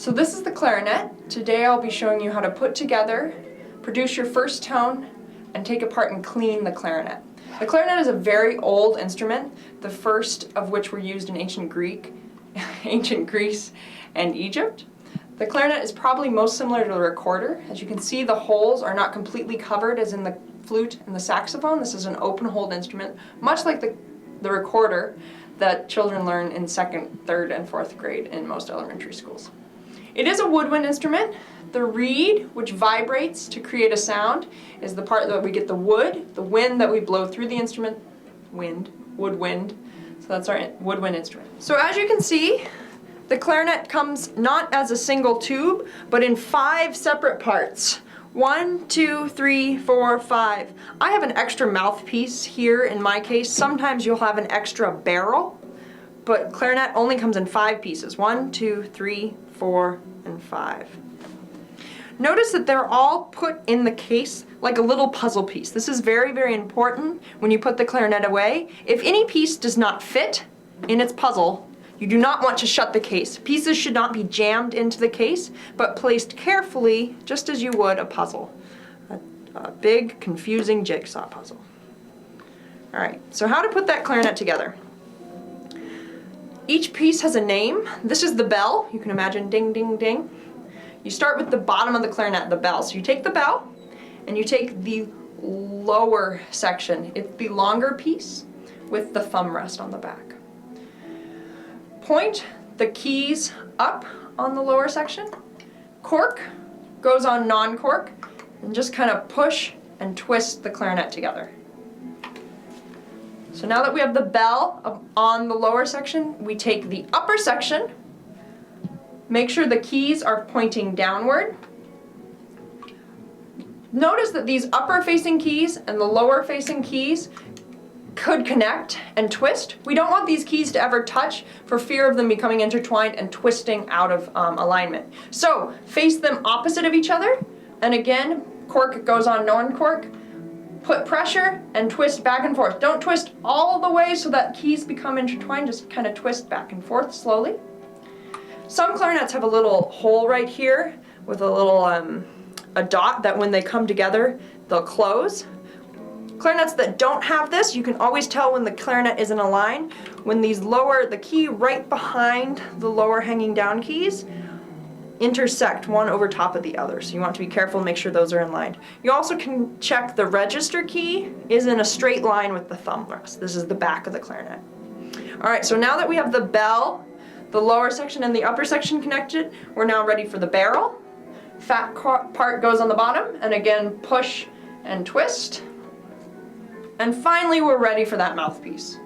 So this is the clarinet. Today I'll be showing you how to put together, produce your first tone, and take apart and clean the clarinet. The clarinet is a very old instrument, the first of which were used in ancient Greece and Egypt. The clarinet is probably most similar to the recorder. As you can see, the holes are not completely covered as in the flute and the saxophone. This is an open-holed instrument, much like the recorder that children learn in 2nd, 3rd, and 4th grade in most elementary schools. It is a woodwind instrument. The reed, which vibrates to create a sound, is the part that we get the wood, the wind that we blow through the instrument, woodwind. So that's our woodwind instrument. So as you can see, the clarinet comes not as a single tube, but in 5 separate parts. 1, 2, 3, 4, 5. I have an extra mouthpiece here in my case. Sometimes you'll have an extra barrel, but clarinet only comes in 5 pieces. 1, 2, 3, 4, and 5. Notice that they're all put in the case like a little puzzle piece. This is very, very important when you put the clarinet away. If any piece does not fit in its puzzle, you do not want to shut the case. Pieces should not be jammed into the case, but placed carefully, just as you would a puzzle. A big, confusing jigsaw puzzle. All right, so how to put that clarinet together. Each piece has a name. This is the bell. You can imagine ding, ding, ding. You start with the bottom of the clarinet, the bell. So you take the bell and you take the lower section. It's the longer piece with the thumb rest on the back. Point the keys up on the lower section. Cork goes on non-cork, and just kind of push and twist the clarinet together. So now that we have the bell on the lower section, we take the upper section, make sure the keys are pointing downward. Notice that these upper facing keys and the lower facing keys could connect and twist. We don't want these keys to ever touch for fear of them becoming intertwined and twisting out of alignment. So face them opposite of each other, and again, cork goes on non-cork. Put pressure and twist back and forth. Don't twist all the way so that keys become intertwined, just kind of twist back and forth slowly. Some clarinets have a little hole right here with a little a dot that when they come together, they'll close. Clarinets that don't have this, you can always tell when the clarinet is in a line. When these the key right behind the lower hanging down keys intersect one over top of the other. So you want to be careful and make sure those are in line. You also can check the register key is in a straight line with the thumb rest. This is the back of the clarinet. All right, so now that we have the bell, the lower section and the upper section connected, we're now ready for the barrel. Fat part goes on the bottom, and again, push and twist. And finally, we're ready for that mouthpiece.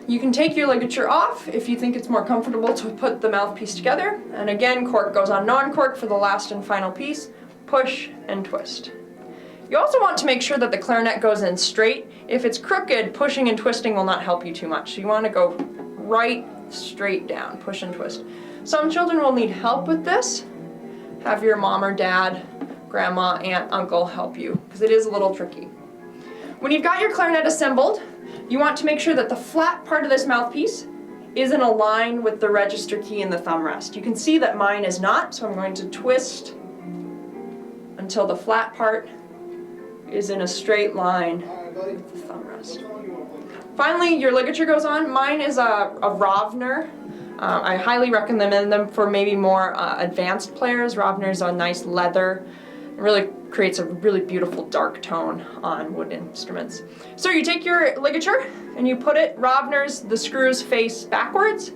You can take your ligature off if you think it's more comfortable to put the mouthpiece together. And again, cork goes on non-cork for the last and final piece. Push and twist. You also want to make sure that the clarinet goes in straight. If it's crooked, pushing and twisting will not help you too much. So you want to go right straight down, push and twist. Some children will need help with this. Have your mom or dad, grandma, aunt, uncle help you, because it is a little tricky. When you've got your clarinet assembled, you want to make sure that the flat part of this mouthpiece is in a line with the register key and the thumb rest. You can see that mine is not, so I'm going to twist until the flat part is in a straight line with the thumb rest. Finally, your ligature goes on. Mine is a Rovner. I highly recommend them for maybe more advanced players. Rovner is a nice leather. It really creates a really beautiful dark tone on wood instruments. So you take your ligature and you put it, Rovner's, the screws face backwards.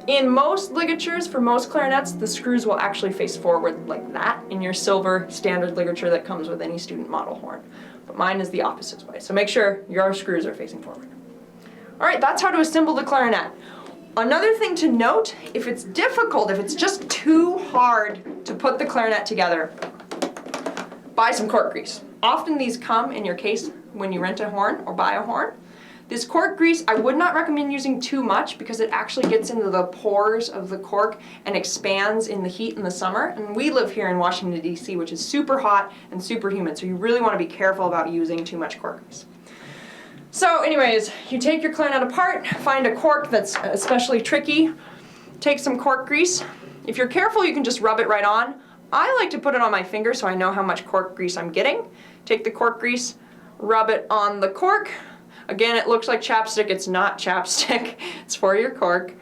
In most ligatures, for most clarinets, the screws will actually face forward like that in your silver standard ligature that comes with any student model horn. But mine is the opposite way, so make sure your screws are facing forward. All right, that's how to assemble the clarinet. Another thing to note, if it's difficult, if it's just too hard to put the clarinet together, buy some cork grease. Often these come in your case when you rent a horn or buy a horn. This cork grease, I would not recommend using too much because it actually gets into the pores of the cork and expands in the heat in the summer. And we live here in Washington, D.C., which is super hot and super humid, so you really want to be careful about using too much cork grease. So anyways, you take your clarinet apart, find a cork that's especially tricky, Take some cork grease. If you're careful, you can just rub it right on. I like to put it on my finger so I know how much cork grease I'm getting. Take the cork grease, rub it on the cork. Again, it looks like chapstick. It's not chapstick. It's for your cork.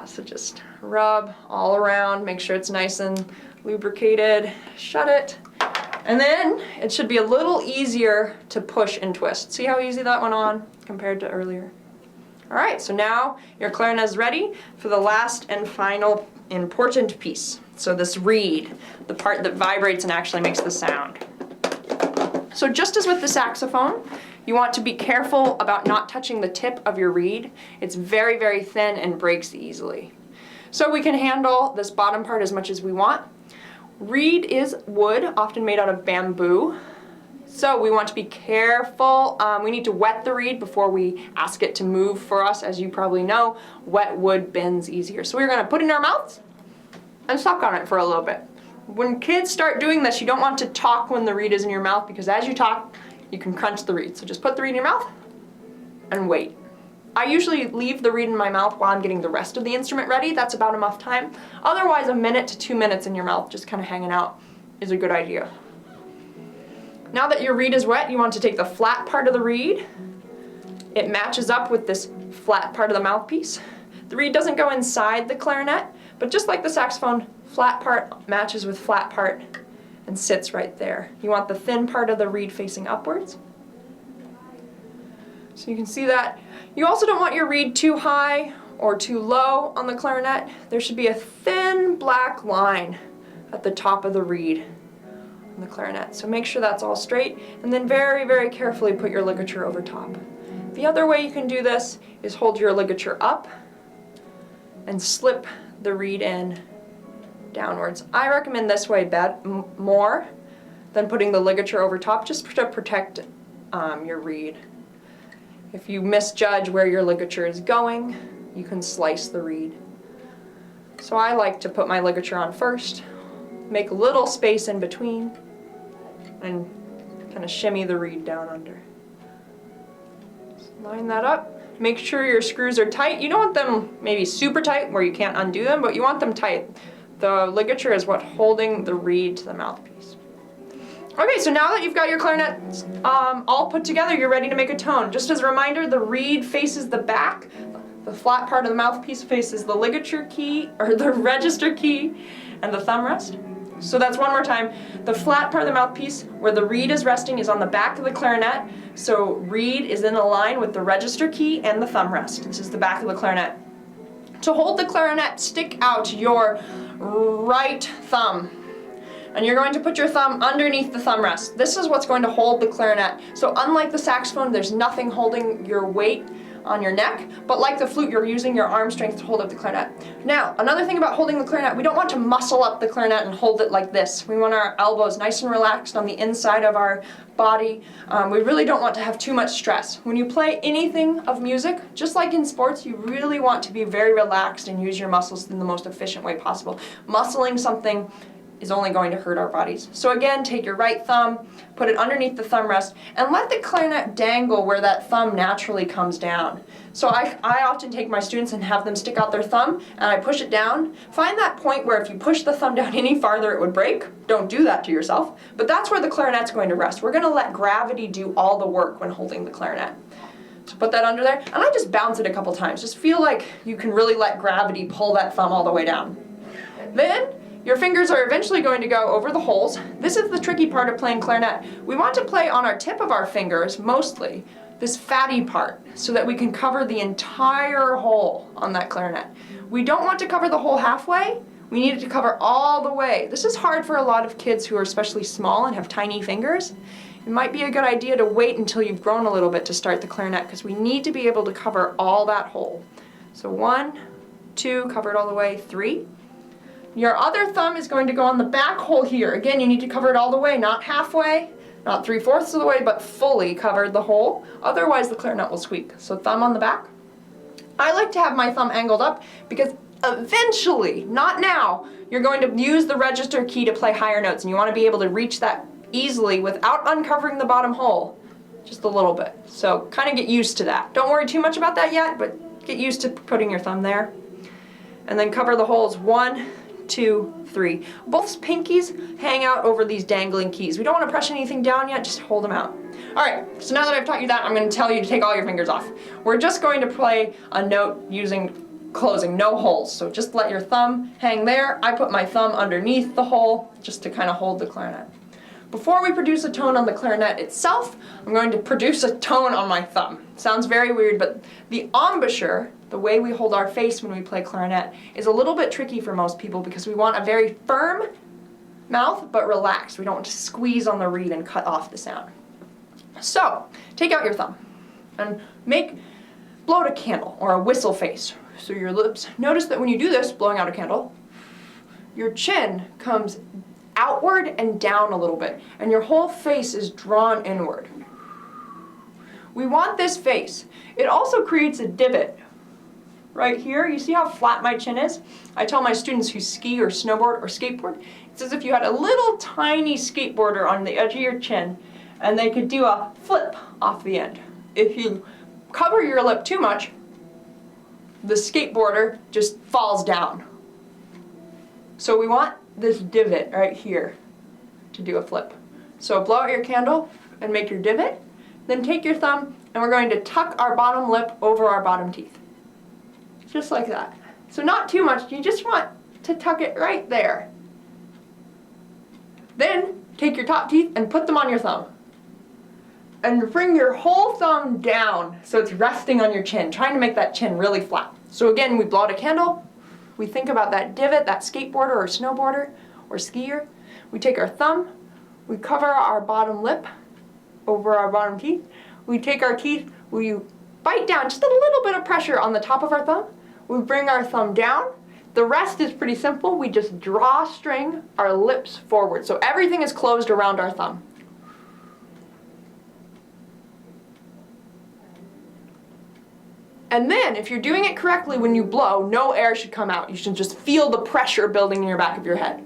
So just rub all around, make sure it's nice and lubricated, shut it. And then it should be a little easier to push and twist. See how easy that went on compared to earlier? All right, so now your clarinet is ready for the last and final important piece. So this reed, the part that vibrates and actually makes the sound. So just as with the saxophone, you want to be careful about not touching the tip of your reed. It's very, very thin and breaks easily. So we can handle this bottom part as much as we want. Reed is wood, often made out of bamboo. So we want to be careful. We need to wet the reed before we ask it to move for us. As you probably know, wet wood bends easier. So we're going to put it in our mouths and suck on it for a little bit. When kids start doing this, you don't want to talk when the reed is in your mouth, because as you talk, you can crunch the reed. So just put the reed in your mouth and wait. I usually leave the reed in my mouth while I'm getting the rest of the instrument ready. That's about enough time. Otherwise, 1 minute to 2 minutes in your mouth, just kind of hanging out, is a good idea. Now that your reed is wet, you want to take the flat part of the reed. It matches up with this flat part of the mouthpiece. The reed doesn't go inside the clarinet, but just like the saxophone, flat part matches with flat part and sits right there. You want the thin part of the reed facing upwards. So you can see that. You also don't want your reed too high or too low on the clarinet. There should be a thin black line at the top of the reed on the clarinet. So make sure that's all straight, and then very, very carefully put your ligature over top. The other way you can do this is hold your ligature up and slip the reed in downwards. I recommend this way more than putting the ligature over top, just to protect your reed. If you misjudge where your ligature is going, you can slice the reed. So I like to put my ligature on first, make a little space in between, and kind of shimmy the reed down under. So line that up. Make sure your screws are tight. You don't want them maybe super tight where you can't undo them, but you want them tight. The ligature is what's holding the reed to the mouthpiece. Okay, so now that you've got your clarinet all put together, you're ready to make a tone. Just as a reminder, the reed faces the back. The flat part of the mouthpiece faces the ligature key, or the register key, and the thumb rest. So that's one more time. The flat part of the mouthpiece, where the reed is resting, is on the back of the clarinet. So reed is in a line with the register key and the thumb rest. This is the back of the clarinet. To hold the clarinet, stick out your right thumb. And you're going to put your thumb underneath the thumb rest. This is what's going to hold the clarinet. So unlike the saxophone, there's nothing holding your weight on your neck, but like the flute, you're using your arm strength to hold up the clarinet. Now, another thing about holding the clarinet, we don't want to muscle up the clarinet and hold it like this. We want our elbows nice and relaxed on the inside of our body. We really don't want to have too much stress. When you play anything of music, just like in sports, you really want to be very relaxed and use your muscles in the most efficient way possible. Muscling something is only going to hurt our bodies. So again, take your right thumb, put it underneath the thumb rest, and let the clarinet dangle where that thumb naturally comes down. So I often take my students and have them stick out their thumb, and I push it down. Find that point where if you push the thumb down any farther, it would break. Don't do that to yourself. But that's where the clarinet's going to rest. We're going to let gravity do all the work when holding the clarinet. So put that under there, and I just bounce it a couple times. Just feel like you can really let gravity pull that thumb all the way down. Then, your fingers are eventually going to go over the holes. This is the tricky part of playing clarinet. We want to play on our tip of our fingers, mostly, this fatty part, so that we can cover the entire hole on that clarinet. We don't want to cover the hole halfway. We need it to cover all the way. This is hard for a lot of kids who are especially small and have tiny fingers. It might be a good idea to wait until you've grown a little bit to start the clarinet, because we need to be able to cover all that hole. So 1, 2, cover it all the way, 3. Your other thumb is going to go on the back hole here. Again, you need to cover it all the way, not halfway, not 3/4 of the way, but fully cover the hole. Otherwise, the clarinet will squeak. So thumb on the back. I like to have my thumb angled up because eventually, not now, you're going to use the register key to play higher notes, and you want to be able to reach that easily without uncovering the bottom hole, just a little bit. So kind of get used to that. Don't worry too much about that yet, but get used to putting your thumb there. and then cover the holes 1, 2, 3. Both pinkies hang out over these dangling keys. We don't want to press anything down yet, just hold them out. Alright, so now that I've taught you that, I'm going to tell you to take all your fingers off. We're just going to play a note using closing, no holes. So just let your thumb hang there. I put my thumb underneath the hole just to kind of hold the clarinet. Before we produce a tone on the clarinet itself, I'm going to produce a tone on my thumb. Sounds very weird, but the embouchure, the way we hold our face when we play clarinet, is a little bit tricky for most people because we want a very firm mouth but relaxed. We don't want to squeeze on the reed and cut off the sound. So, take out your thumb and blow out a candle or a whistle face through your lips. Notice that when you do this, blowing out a candle, your chin comes outward and down a little bit, and your whole face is drawn inward. We want this face. It also creates a divot right here. You see how flat my chin is? I tell my students who ski or snowboard or skateboard, it's as if you had a little tiny skateboarder on the edge of your chin, and they could do a flip off the end. If you cover your lip too much, the skateboarder just falls down. So we want this divot right here to do a flip. So blow out your candle and make your divot, then take your thumb and we're going to tuck our bottom lip over our bottom teeth. Just like that. So not too much, you just want to tuck it right there. Then take your top teeth and put them on your thumb. And bring your whole thumb down so it's resting on your chin, trying to make that chin really flat. So again, we blow out a candle, we think about that divot, that skateboarder or snowboarder or skier. We take our thumb, we cover our bottom lip over our bottom teeth. We take our teeth, we bite down, just a little bit of pressure on the top of our thumb. We bring our thumb down. The rest is pretty simple. We just drawstring our lips forward. So everything is closed around our thumb. And then, if you're doing it correctly when you blow, no air should come out. You should just feel the pressure building in your back of your head.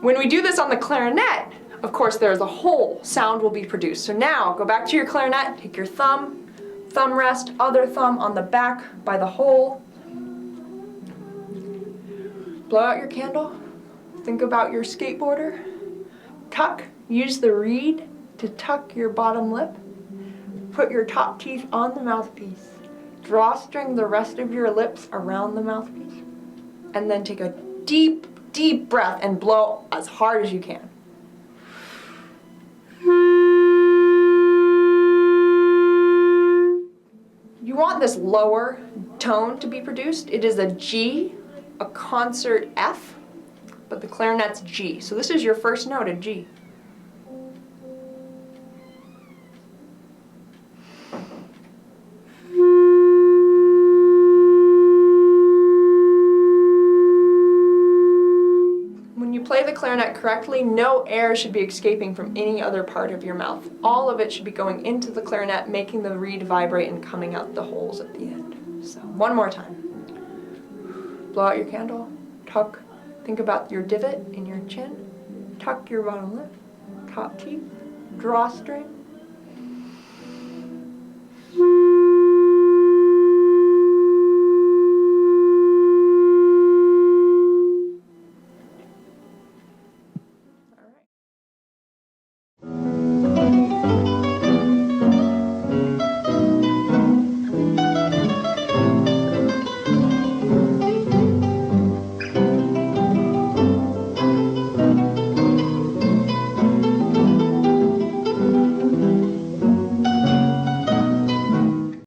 When we do this on the clarinet, of course there's a hole. Sound will be produced. So now, go back to your clarinet, take your thumb rest, other thumb on the back by the hole. Blow out your candle. Think about your skateboarder. Tuck. Use the reed to tuck your bottom lip. Put your top teeth on the mouthpiece. Drawstring the rest of your lips around the mouthpiece. And then take a deep, deep breath and blow as hard as you can. You want this lower tone to be produced. It is a G, a concert F, but the clarinet's G. So this is your first note, a G. Play the clarinet correctly, no air should be escaping from any other part of your mouth. All of it should be going into the clarinet, making the reed vibrate and coming out the holes at the end. So, one more time. Blow out your candle, tuck, think about your divot in your chin, tuck your bottom lip, top teeth, drawstring,